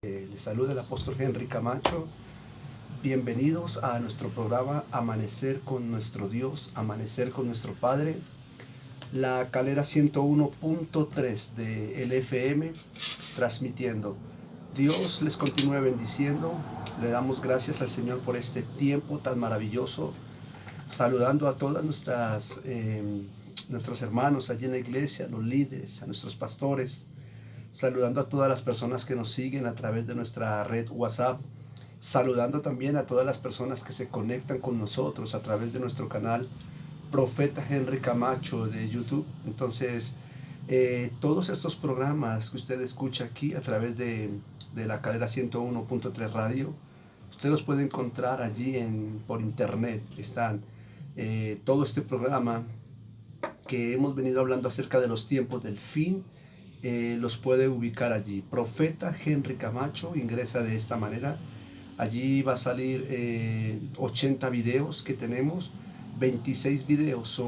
Les saluda el apóstol Henry Camacho. Bienvenidos a nuestro programa Amanecer con nuestro Dios, Amanecer con nuestro Padre. La calera 101.3 de LFM transmitiendo. Dios les continúe bendiciendo. Le damos gracias al Señor por este tiempo tan maravilloso. Saludando a todas nuestros hermanos allí en la iglesia, a los líderes, a nuestros pastores. Saludando a todas las personas que nos siguen a través de nuestra red WhatsApp, saludando también a todas las personas que se conectan con nosotros a través de nuestro canal Profeta Henry Camacho de YouTube. Entonces, todos estos programas que usted escucha aquí a través de la cadena 101.3 Radio, usted los puede encontrar allí por internet. Están todo este programa que hemos venido hablando acerca de los tiempos del fin. Los puede ubicar allí. Profeta Henry Camacho, ingresa de esta manera. Allí va a salir 80 videos que tenemos. 26 videos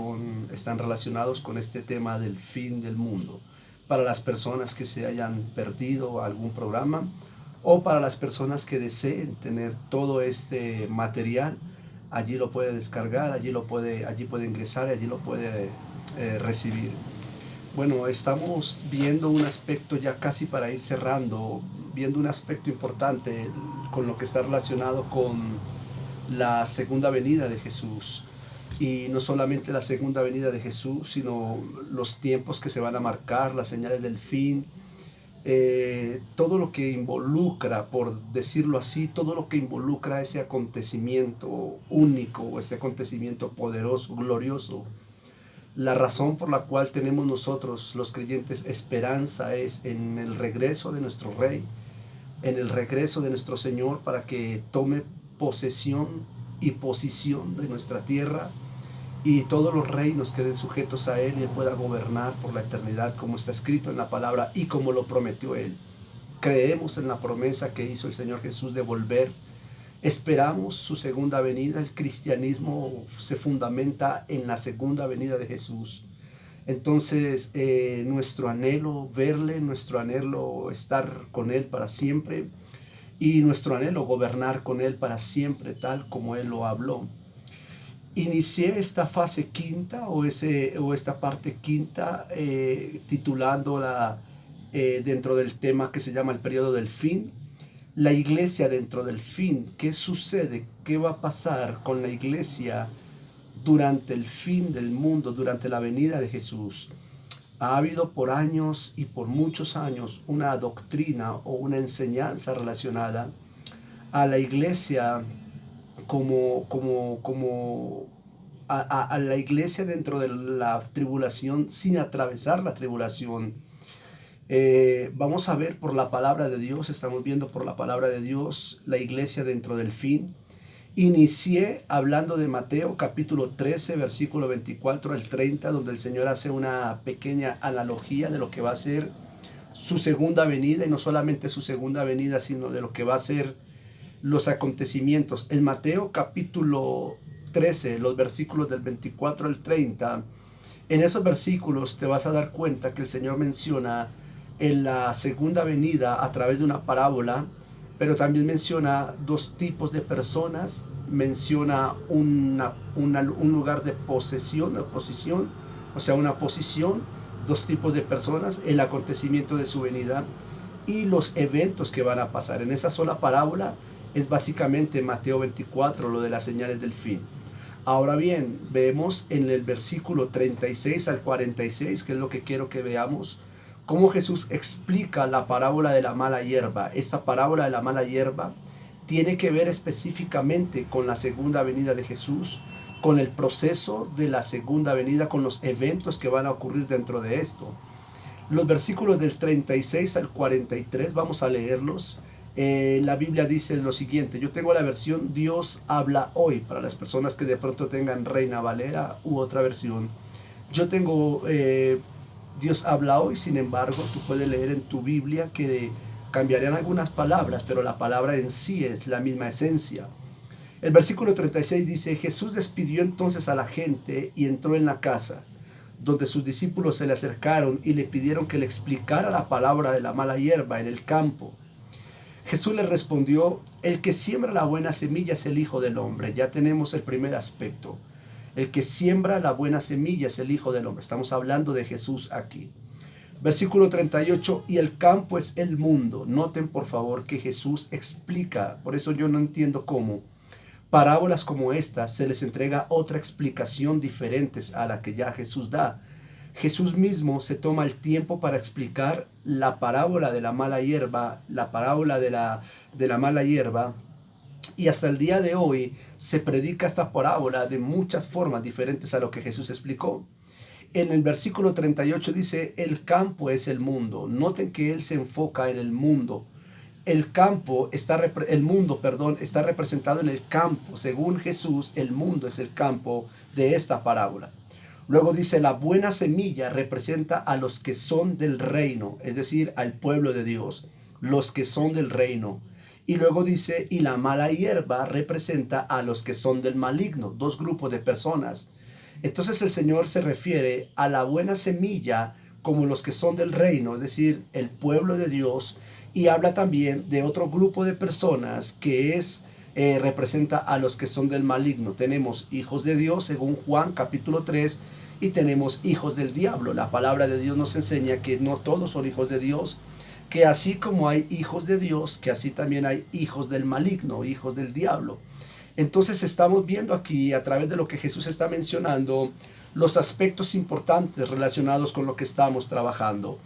están relacionados con este tema del fin del mundo. Para las personas que se hayan perdido algún programa o para las personas que deseen tener todo este material, allí lo puede descargar, allí puede ingresar y allí lo puede recibir. Bueno, estamos viendo un aspecto ya casi para ir cerrando, viendo un aspecto importante con lo que está relacionado con la segunda venida de Jesús. Y no solamente la segunda venida de Jesús, sino los tiempos que se van a marcar, las señales del fin, todo lo que involucra, por decirlo así, todo lo que involucra ese acontecimiento único, ese acontecimiento poderoso, glorioso. La razón por la cual tenemos nosotros los creyentes esperanza es en el regreso de nuestro Rey, en el regreso de nuestro Señor para que tome posesión y posición de nuestra tierra y todos los reinos queden sujetos a Él y Él pueda gobernar por la eternidad como está escrito en la palabra y como lo prometió Él. Creemos en la promesa que hizo el Señor Jesús de volver. Esperamos su segunda venida. El cristianismo se fundamenta en la segunda venida de Jesús. Entonces, nuestro anhelo verle, nuestro anhelo estar con Él para siempre y nuestro anhelo gobernar con Él para siempre, tal como Él lo habló. Inicié esta fase quinta o esta parte quinta titulándola dentro del tema que se llama el periodo del fin. La iglesia dentro del fin. ¿Qué sucede? ¿Qué va a pasar con la iglesia durante el fin del mundo, durante la venida de Jesús? Ha habido por años y por muchos años una doctrina o una enseñanza relacionada a la iglesia a la iglesia dentro de la tribulación sin atravesar la tribulación. Vamos a ver por la palabra de Dios, estamos viendo por la palabra de Dios la iglesia dentro del fin. Inicié hablando de Mateo capítulo 13, versículo 24 al 30, donde el Señor hace una pequeña analogía de lo que va a ser su segunda venida, y no solamente su segunda venida, sino de lo que va a ser los acontecimientos. En Mateo capítulo 13, los versículos del 24 al 30, en esos versículos te vas a dar cuenta que el Señor menciona en la segunda venida a través de una parábola, pero también menciona dos tipos de personas, menciona un lugar de posesión, o sea, una posición, dos tipos de personas, el acontecimiento de su venida y los eventos que van a pasar. En esa sola parábola es básicamente Mateo 24, lo de las señales del fin. Ahora bien, vemos en el versículo 36 al 46, que es lo que quiero que veamos, cómo Jesús explica la parábola de la mala hierba. Esta parábola de la mala hierba tiene que ver específicamente con la segunda venida de Jesús, con el proceso de la segunda venida, con los eventos que van a ocurrir dentro de esto. Los versículos del 36 al 43, vamos a leerlos. La Biblia dice lo siguiente. Yo tengo la versión Dios habla hoy, para las personas que de pronto tengan Reina Valera u otra versión. Yo tengo Dios habla hoy. Sin embargo, tú puedes leer en tu Biblia que cambiarían algunas palabras, pero la palabra en sí es la misma esencia. El versículo 36 dice: Jesús despidió entonces a la gente y entró en la casa, donde sus discípulos se le acercaron y le pidieron que le explicara la palabra de la mala hierba en el campo. Jesús le respondió, el que siembra la buena semilla es el Hijo del Hombre. Ya tenemos el primer aspecto. El que siembra la buena semilla es el Hijo del Hombre. Estamos hablando de Jesús aquí. Versículo 38, y el campo es el mundo. Noten por favor que Jesús explica, por eso yo no entiendo cómo parábolas como esta se les entrega otra explicación diferente a la que ya Jesús da. Jesús mismo se toma el tiempo para explicar la parábola de la mala hierba, la parábola de la mala hierba, y hasta el día de hoy se predica esta parábola de muchas formas diferentes a lo que Jesús explicó. En el versículo 38 dice, el campo es el mundo. Noten que él se enfoca en el mundo. El mundo está representado en el campo. Según Jesús, el mundo es el campo de esta parábola. Luego dice, la buena semilla representa a los que son del reino, es decir, al pueblo de Dios, los que son del reino. Y luego dice, y la mala hierba representa a los que son del maligno, dos grupos de personas. Entonces el Señor se refiere a la buena semilla como los que son del reino, es decir, el pueblo de Dios, y habla también de otro grupo de personas que representa a los que son del maligno. Tenemos hijos de Dios según Juan capítulo 3 y tenemos hijos del diablo. La palabra de Dios nos enseña que no todos son hijos de Dios, que así como hay hijos de Dios, que así también hay hijos del maligno, hijos del diablo. Entonces estamos viendo aquí, a través de lo que Jesús está mencionando, los aspectos importantes relacionados con lo que estamos trabajando.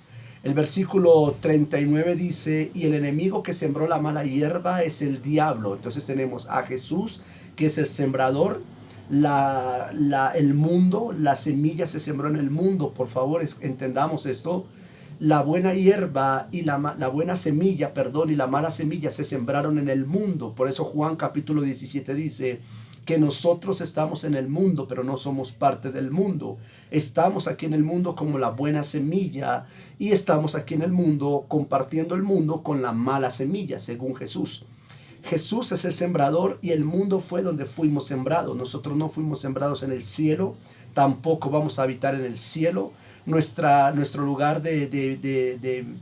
El versículo 39 dice, y el enemigo que sembró la mala hierba es el diablo. Entonces tenemos a Jesús, que es el sembrador, el mundo, la semilla se sembró en el mundo. Por favor, entendamos esto. La buena hierba y la buena semilla, y la mala semilla se sembraron en el mundo. Por eso Juan capítulo 17 dice que nosotros estamos en el mundo, pero no somos parte del mundo. Estamos aquí en el mundo como la buena semilla y estamos aquí en el mundo compartiendo el mundo con la mala semilla, según Jesús. Jesús es el sembrador y el mundo fue donde fuimos sembrados. Nosotros no fuimos sembrados en el cielo, tampoco vamos a habitar en el cielo. Nuestro lugar de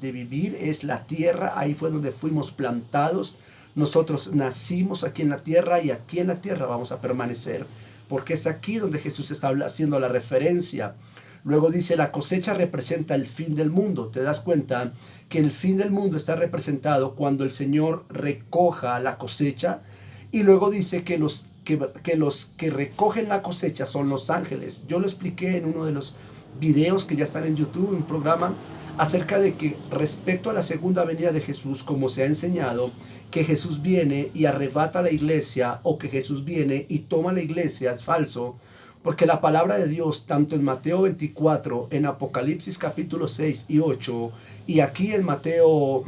vivir es la tierra, ahí fue donde fuimos plantados. Nosotros nacimos aquí en la tierra y aquí en la tierra vamos a permanecer, porque es aquí donde Jesús está haciendo la referencia. Luego dice, la cosecha representa el fin del mundo. Te das cuenta que el fin del mundo está representado cuando el Señor recoja la cosecha, y luego dice que los que recogen la cosecha son los ángeles. Yo lo expliqué en uno de los videos que ya están en YouTube, un programa acerca de que respecto a la segunda venida de Jesús, como se ha enseñado, que Jesús viene y arrebata la iglesia o que Jesús viene y toma la iglesia, es falso, porque la palabra de Dios, tanto en Mateo 24, en Apocalipsis capítulo 6 y 8, y aquí en Mateo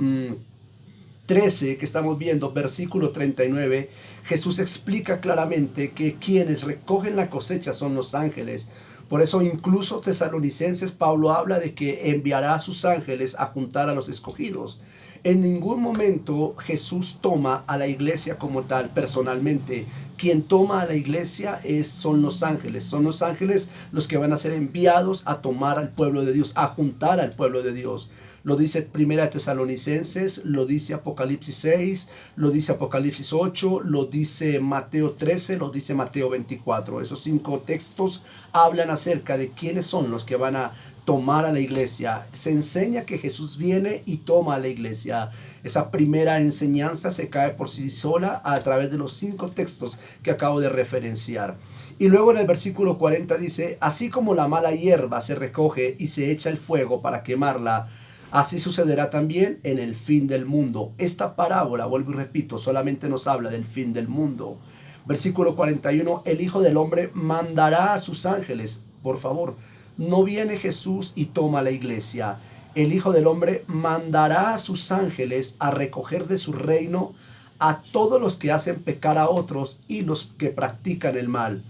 13, que estamos viendo, versículo 39, Jesús explica claramente que quienes recogen la cosecha son los ángeles. Por eso incluso Tesalonicenses, Pablo habla de que enviará a sus ángeles a juntar a los escogidos. En ningún momento Jesús toma a la iglesia como tal personalmente. Quien toma a la iglesia son los ángeles. Son los ángeles los que van a ser enviados a tomar al pueblo de Dios, a juntar al pueblo de Dios. Lo dice Primera Tesalonicenses, lo dice Apocalipsis 6, lo dice Apocalipsis 8, lo dice Mateo 13, lo dice Mateo 24. Esos 5 textos hablan acerca de quiénes son los que van a tomar a la iglesia. Se enseña que Jesús viene y toma a la iglesia. Esa primera enseñanza se cae por sí sola a través de los 5 textos que acabo de referenciar. Y luego en el versículo 40 dice, así como la mala hierba se recoge y se echa el fuego para quemarla, así sucederá también en el fin del mundo. Esta parábola, vuelvo y repito, solamente nos habla del fin del mundo. Versículo 41, el Hijo del Hombre mandará a sus ángeles. Por favor, no viene Jesús y toma la iglesia. El Hijo del Hombre mandará a sus ángeles a recoger de su reino a todos los que hacen pecar a otros y los que practican el mal.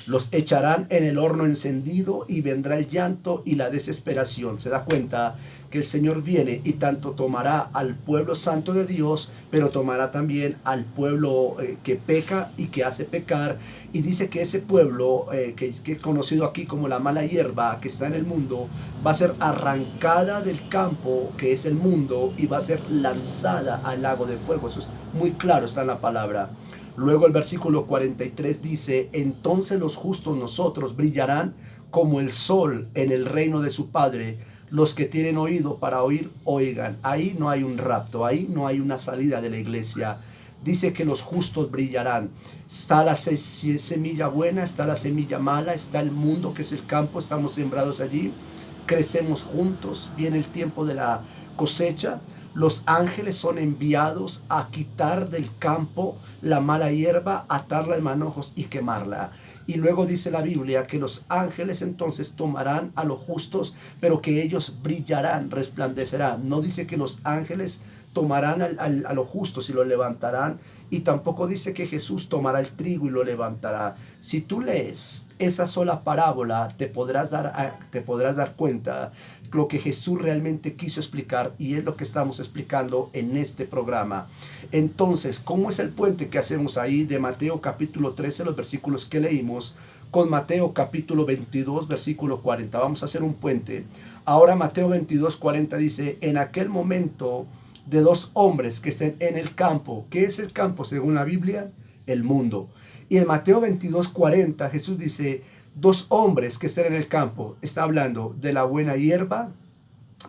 Los echarán en el horno encendido y vendrá el llanto y la desesperación. Se da cuenta que el Señor viene y tanto tomará al pueblo santo de Dios, pero tomará también al pueblo que peca y que hace pecar. Y dice que ese pueblo, que es conocido aquí como la mala hierba, que está en el mundo, va a ser arrancada del campo, que es el mundo, y va a ser lanzada al lago de fuego. Eso es muy claro, está en la palabra. Luego el versículo 43 dice: entonces los justos nosotros brillarán como el sol en el reino de su Padre. Los que tienen oído para oír, oigan. Ahí no hay un rapto, ahí no hay una salida de la iglesia. Dice que los justos brillarán. Está la semilla buena, está la semilla mala, está el mundo que es el campo, estamos sembrados allí, crecemos juntos, viene el tiempo de la cosecha. Los ángeles son enviados a quitar del campo la mala hierba, atarla en manojos y quemarla. Y luego dice la Biblia que los ángeles entonces tomarán a los justos, pero que ellos brillarán, resplandecerán. No dice que los ángeles tomarán a los justos y los levantarán, y tampoco dice que Jesús tomará el trigo y lo levantará. Si tú lees esa sola parábola, te podrás dar cuenta lo que Jesús realmente quiso explicar, y es lo que estamos explicando en este programa. Entonces, ¿cómo es el puente que hacemos ahí de Mateo capítulo 13, los versículos que leímos, con Mateo capítulo 22, versículo 40? Vamos a hacer un puente. Ahora Mateo 22, 40 dice: en aquel momento de dos hombres que estén en el campo. ¿Qué es el campo según la Biblia? El mundo. Y en Mateo 22, 40 Jesús dice: dos hombres que estén en el campo. Está hablando de la buena hierba,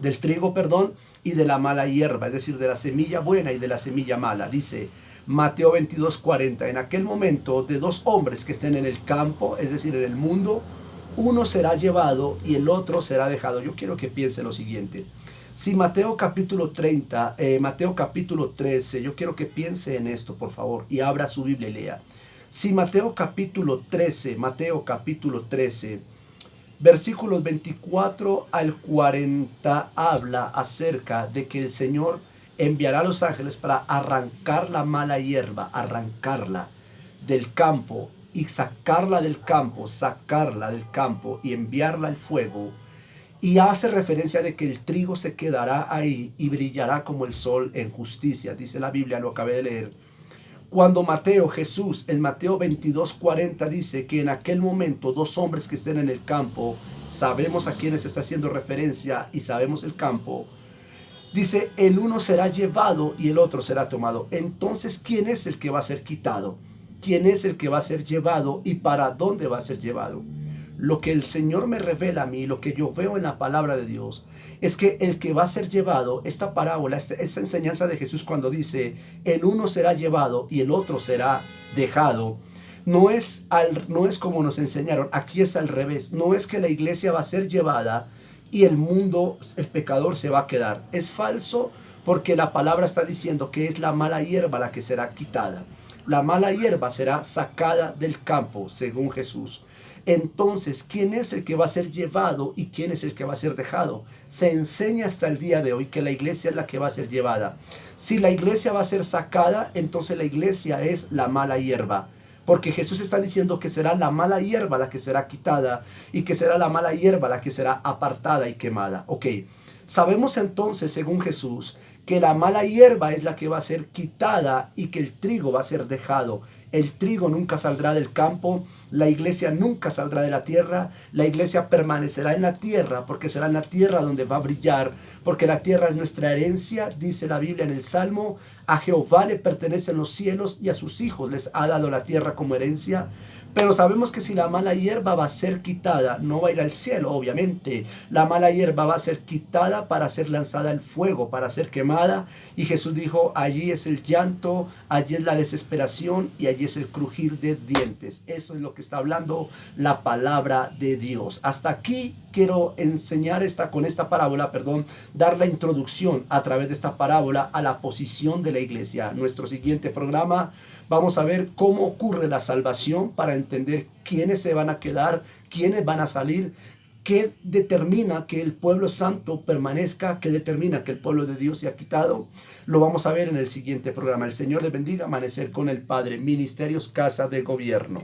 del trigo, perdón, y de la mala hierba, es decir, de la semilla buena y de la semilla mala. Dice Mateo 22, 40: en aquel momento de dos hombres que estén en el campo, es decir, en el mundo, uno será llevado y el otro será dejado. Yo quiero que piensen lo siguiente. Si Mateo capítulo 13, yo quiero que piense en esto, por favor, y abra su Biblia y lea. Si Mateo capítulo 13, versículos 24 al 40 habla acerca de que el Señor enviará a los ángeles para arrancar la mala hierba, arrancarla del campo y sacarla del campo y enviarla al fuego. Y hace referencia de que el trigo se quedará ahí y brillará como el sol en justicia. Dice la Biblia, lo acabé de leer. Cuando Jesús en Mateo 22, 40 dice que en aquel momento dos hombres que estén en el campo, sabemos a quiénes está haciendo referencia y sabemos el campo. Dice: el uno será llevado y el otro será tomado. Entonces, ¿quién es el que va a ser quitado? ¿Quién es el que va a ser llevado y para dónde va a ser llevado? Lo que el Señor me revela a mí, lo que yo veo en la palabra de Dios, es que el que va a ser llevado, esta parábola, esta enseñanza de Jesús cuando dice: el uno será llevado y el otro será dejado, no es como nos enseñaron. Aquí es al revés. No es que la iglesia va a ser llevada y el mundo, el pecador, se va a quedar. Es falso, porque la palabra está diciendo que es la mala hierba la que será quitada. La mala hierba será sacada del campo, según Jesús. Entonces, ¿quién es el que va a ser llevado y quién es el que va a ser dejado? Se enseña hasta el día de hoy que la iglesia es la que va a ser llevada. Si la iglesia va a ser sacada, entonces la iglesia es la mala hierba. Porque Jesús está diciendo que será la mala hierba la que será quitada y que será la mala hierba la que será apartada y quemada. Ok, sabemos entonces, según Jesús, que la mala hierba es la que va a ser quitada y que el trigo va a ser dejado. El trigo nunca saldrá del campo, la iglesia nunca saldrá de la tierra, la iglesia permanecerá en la tierra, porque será en la tierra donde va a brillar, porque la tierra es nuestra herencia, dice la Biblia en el Salmo: a Jehová le pertenecen los cielos y a sus hijos les ha dado la tierra como herencia. Pero sabemos que si la mala hierba va a ser quitada, no va a ir al cielo, obviamente. La mala hierba va a ser quitada para ser lanzada al fuego, para ser quemada. Y Jesús dijo: allí es el llanto, allí es la desesperación y allí es el crujir de dientes. Eso es lo que está hablando la palabra de Dios. Hasta aquí quiero enseñar con esta parábola, dar la introducción a través de esta parábola a la posición de la iglesia. Nuestro siguiente programa vamos a ver cómo ocurre la salvación para entender quiénes se van a quedar, quiénes van a salir, qué determina que el pueblo santo permanezca, qué determina que el pueblo de Dios sea quitado. Lo vamos a ver en el siguiente programa. El Señor les bendiga. Amanecer con el Padre. Ministerios Casa de Gobierno.